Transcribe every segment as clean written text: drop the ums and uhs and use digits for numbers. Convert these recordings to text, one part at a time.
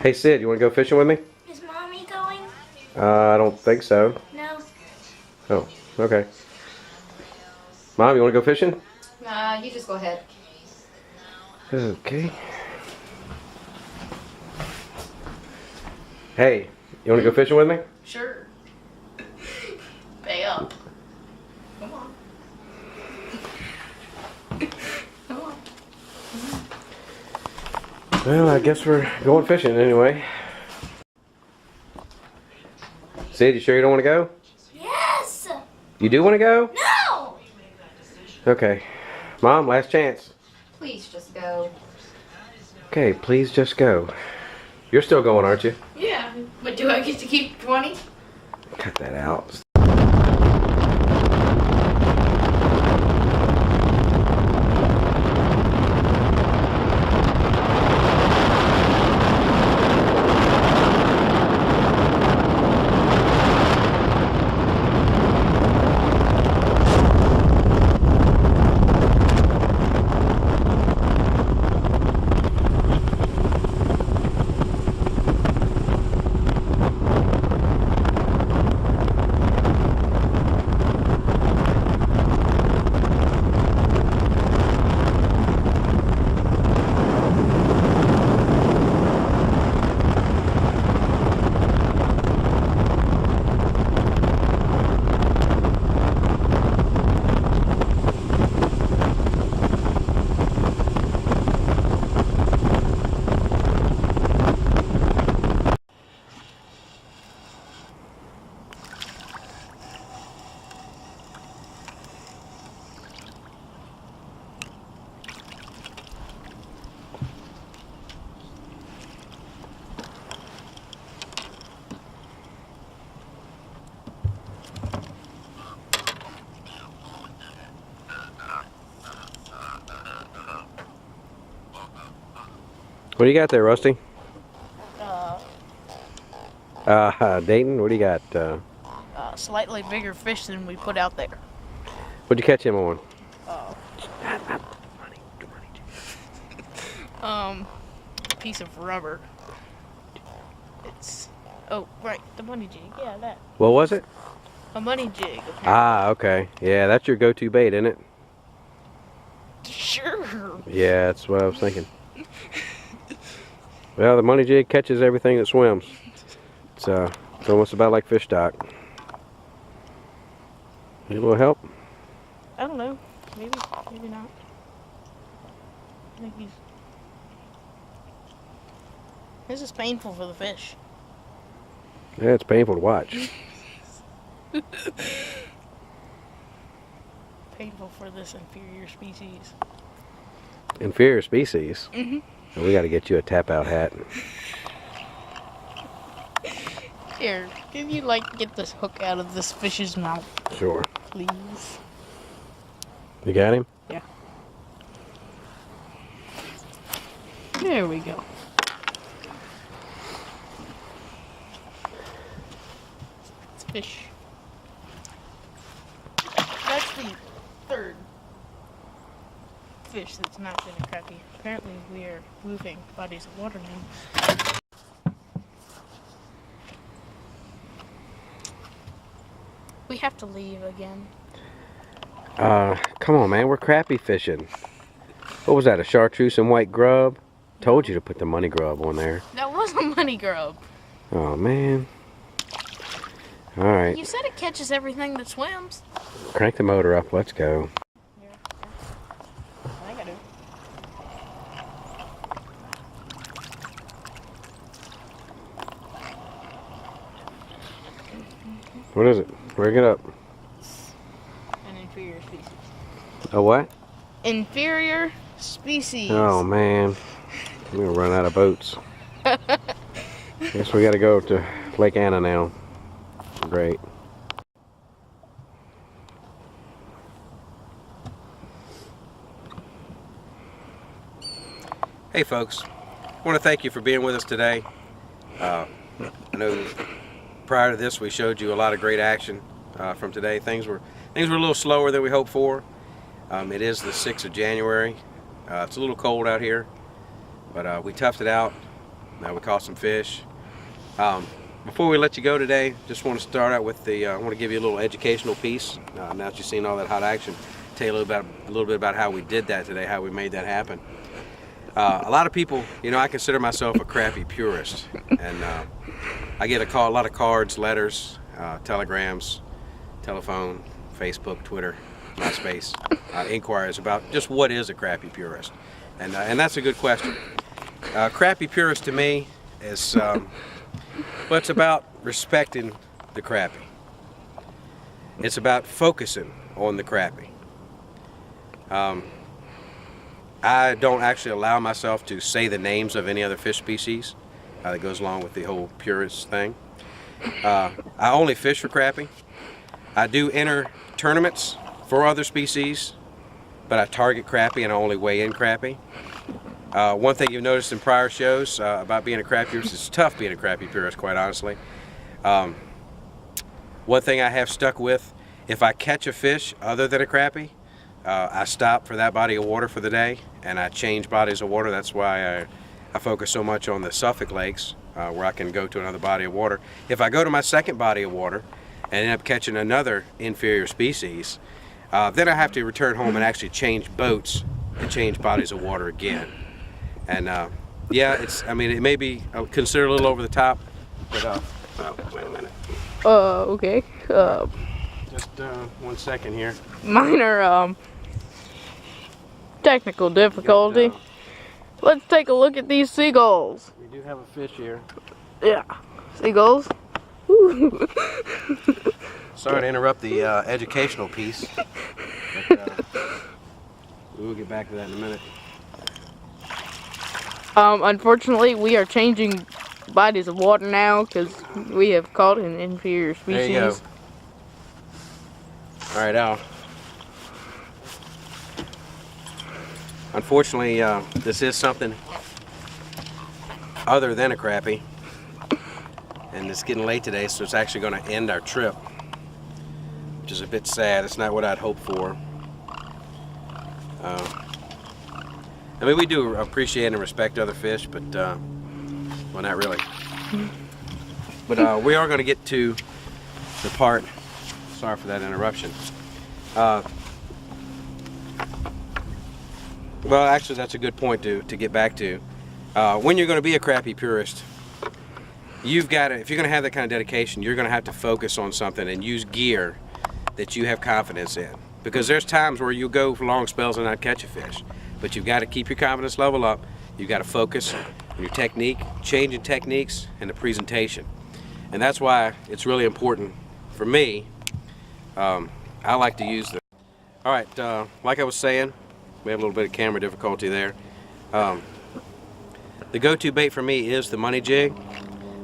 Hey Sid, you want to go fishing with me? Is Mommy going? I don't think so. No. Oh, okay. Mom, you want to go fishing? Nah, you just go ahead. Okay. Hey, you want to go fishing with me? Sure. Pay up. Come on. Come on. Well, I guess we're going fishing anyway. Sid, you sure you don't want to go? Yes! You do want to go? No! Okay. Mom, last chance. Please just go. Okay, please just go. You're still going, aren't you? Yeah, but do I get to keep 20? Cut that out. What do you got there, Rusty? Dayton, what do you got? Slightly bigger fish than we put out there. What'd you catch him on? Piece of rubber. It's right, the money jig. Yeah, that. What was it? A money jig. Apparently. Ah, okay. Yeah, that's your go-to bait, isn't it? Sure. Yeah, that's what I was thinking. Well, the money jig catches everything that swims. It's almost about like fish stock. Need a little help? I don't know. Maybe not. I think he's. This is painful for the fish. Yeah, it's painful to watch. Painful for this inferior species. Inferior species? Mm-hmm. And we got to get you a tap-out hat. Here, can you get this hook out of this fish's mouth? Sure. Please. You got him? Yeah. There we go. It's fish. That's the third fish that's not been a crappie. Apparently we are moving bodies of water now. We have to leave again. Come on, man. We're crappie fishing. What was that, a chartreuse and white grub? Told you to put the money grub on there. That was a money grub. Oh, man. All right. You said it catches everything that swims. Crank the motor up. Let's go. Yeah. I think I do. What is it? Bring it up. An inferior species. A what? Inferior species. Oh, man. We're going to run out of boats. Guess we got to go to Lake Anna now. Great. Hey folks, I want to thank you for being with us today. I know prior to this we showed you a lot of great action from today. Things were a little slower than we hoped for. It is the 6th of January. It's a little cold out here, but we toughed it out. We caught some fish. Before we let you go today, just want to start out with I want to give you a little educational piece. Now that you've seen all that hot action, tell you a little bit about how we did that today, how we made that happen. A lot of people, I consider myself a crappie purist, and I get a lot of cards, letters, telegrams, telephone, Facebook, Twitter, MySpace, inquiries about just what is a crappie purist, and that's a good question. Crappie purist to me is it's about respecting the crappie. It's about focusing on the crappie. I don't actually allow myself to say the names of any other fish species. That goes along with the whole purist thing. I only fish for crappie. I do enter tournaments for other species, but I target crappie and I only weigh in crappie. One thing you've noticed in prior shows about being a crappie purist, it's tough being a crappie purist, quite honestly. One thing I have stuck with, if I catch a fish other than a crappie, I stop for that body of water for the day and I change bodies of water. That's why I focus so much on the Suffolk lakes where I can go to another body of water. If I go to my second body of water and end up catching another inferior species, then I have to return home and actually change boats and change bodies of water again. And yeah, it may be considered a little over the top, but wait a minute. Okay. Just 1 second here. Minor technical difficulty. Let's take a look at these seagulls. We do have a fish here. Yeah, seagulls. Woo. Sorry to interrupt the educational piece, but we'll get back to that in a minute. Unfortunately, we are changing bodies of water now because we have caught an inferior species. There you go. All right, Al. Unfortunately, this is something other than a crappie, and it's getting late today, so it's actually going to end our trip, which is a bit sad. It's not what I'd hoped for. We do appreciate and respect other fish, but well, not really. But we are going to get to the part. Sorry for that interruption. Well, actually, that's a good point to get back to. When you're going to be a crappie purist, you've got to, if you're going to have that kind of dedication, you're going to have to focus on something and use gear that you have confidence in. Because there's times where you'll go for long spells and not catch a fish, but you've got to keep your confidence level up. You've got to focus on your technique, changing techniques, and the presentation. And that's why it's really important for me. I like to use the. All right, like I was saying, we have a little bit of camera difficulty there. The go-to bait for me is the money jig,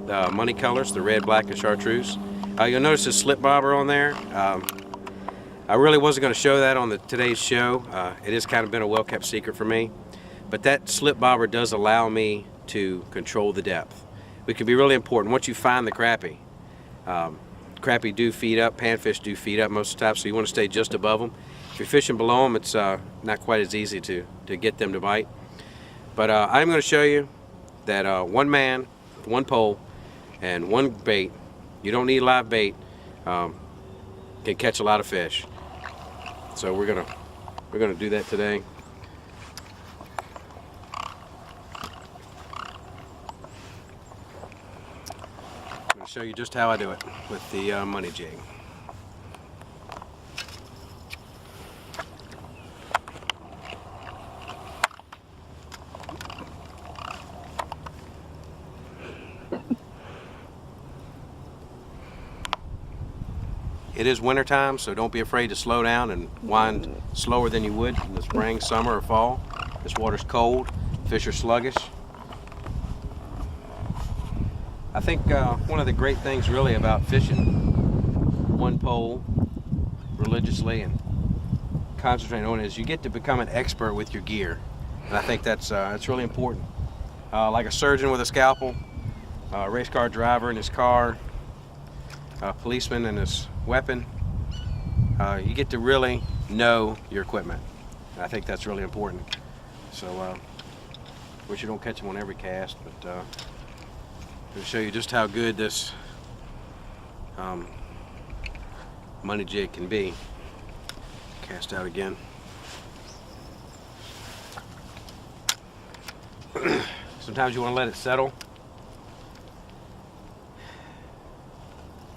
the money colors, the red, black, and chartreuse. You'll notice the slip bobber on there. I really wasn't going to show that on today's show. It has kind of been a well-kept secret for me. But that slip bobber does allow me to control the depth, which can be really important. Once you find the crappie, crappie do feed up, panfish do feed up most of the time, so you want to stay just above them. If you're fishing below them, it's not quite as easy to get them to bite. But I'm going to show you that one man, with one pole, and one bait, you don't need live bait, can catch a lot of fish. So we're gonna do that today. I'm gonna show you just how I do it with the money jig. It is winter time, so don't be afraid to slow down and wind slower than you would in the spring, summer, or fall. This water's cold, fish are sluggish. I think one of the great things really about fishing one pole religiously and concentrating on it is you get to become an expert with your gear. And I think that's really important. Like a surgeon with a scalpel, a race car driver in his car, a policeman and his weapon, you get to really know your equipment. And I think that's really important. So, wish you don't catch them on every cast, but to show you just how good this money jig can be. Cast out again. Sometimes you want to let it settle.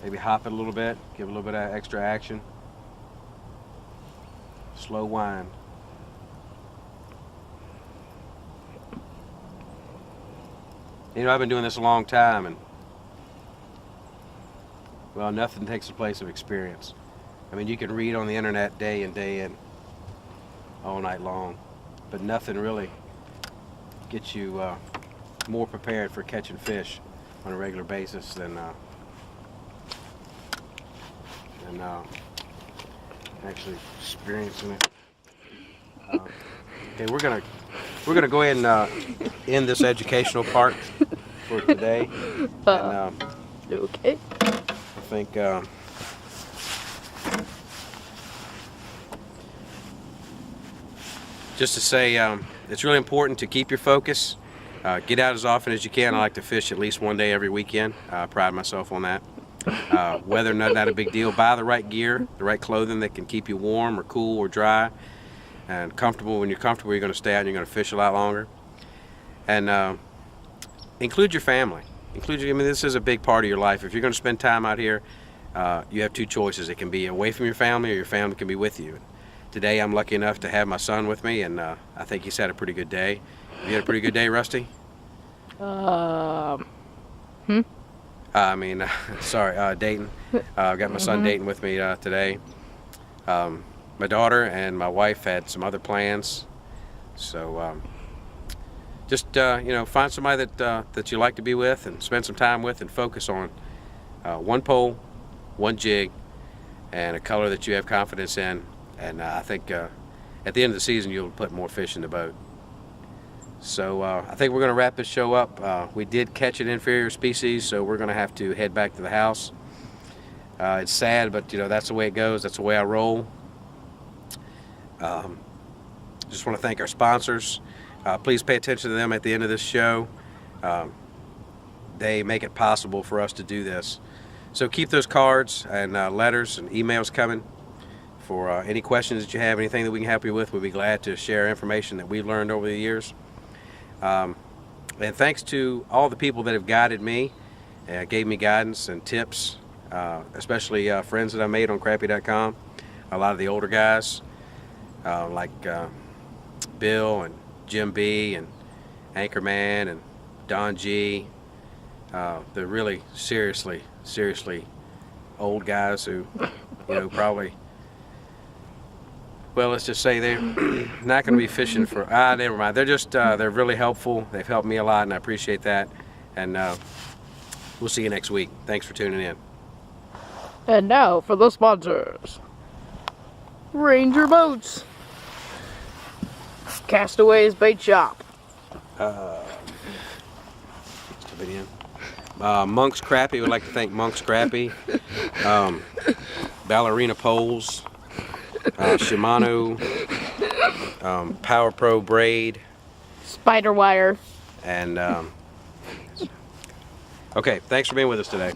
Maybe hop it a little bit, give it a little bit of extra action. Slow wind. You know, I've been doing this a long time, and well, nothing takes the place of experience. I mean, you can read on the internet day in, day in, all night long, but nothing really gets you more prepared for catching fish on a regular basis than actually experiencing it. Okay, we're gonna go ahead and end this educational part for today. And, Okay. I think just to say, it's really important to keep your focus. Get out as often as you can. I like to fish at least one day every weekend. I pride myself on that. Weather, not a big deal. Buy the right gear, the right clothing that can keep you warm or cool or dry and comfortable. When you're comfortable, you're going to stay out and you're going to fish a lot longer. And include your family. I mean, this is a big part of your life. If you're going to spend time out here, you have two choices. It can be away from your family, or your family can be with you. Today, I'm lucky enough to have my son with me, and I think he's had a pretty good day. You had a pretty good day, Rusty? Sorry, Dayton. I've got my son Dayton with me today. My daughter and my wife had some other plans, so just find somebody that you like to be with and spend some time with, and focus on one pole, one jig, and a color that you have confidence in. And I think at the end of the season you'll put more fish in the boat. So I think we're going to wrap this show up. We did catch an inferior species, so we're going to have to head back to the house. It's sad, but that's the way it goes. That's the way I roll. Just want to thank our sponsors. Please pay attention to them at the end of this show. They make it possible for us to do this. So keep those cards and letters and emails coming for any questions that you have, anything that we can help you with. We'll be glad to share information that we've learned over the years. And thanks to all the people that have guided me, gave me guidance and tips, especially friends that I made on Crappie.com. A lot of the older guys, like Bill and Jim B and Anchorman and Don G. They're really seriously old guys who, probably, well, let's just say they're not going to be fishing for, never mind. They're just, they're really helpful. They've helped me a lot, and I appreciate that. And we'll see you next week. Thanks for tuning in. And now for the sponsors. Ranger Boats. Castaways Bait Shop. Monk's Crappie. Would like to thank Monk's Crappie. Ballerina Poles. Shimano. Power Pro Braid. Spider Wire. And okay, thanks for being with us today.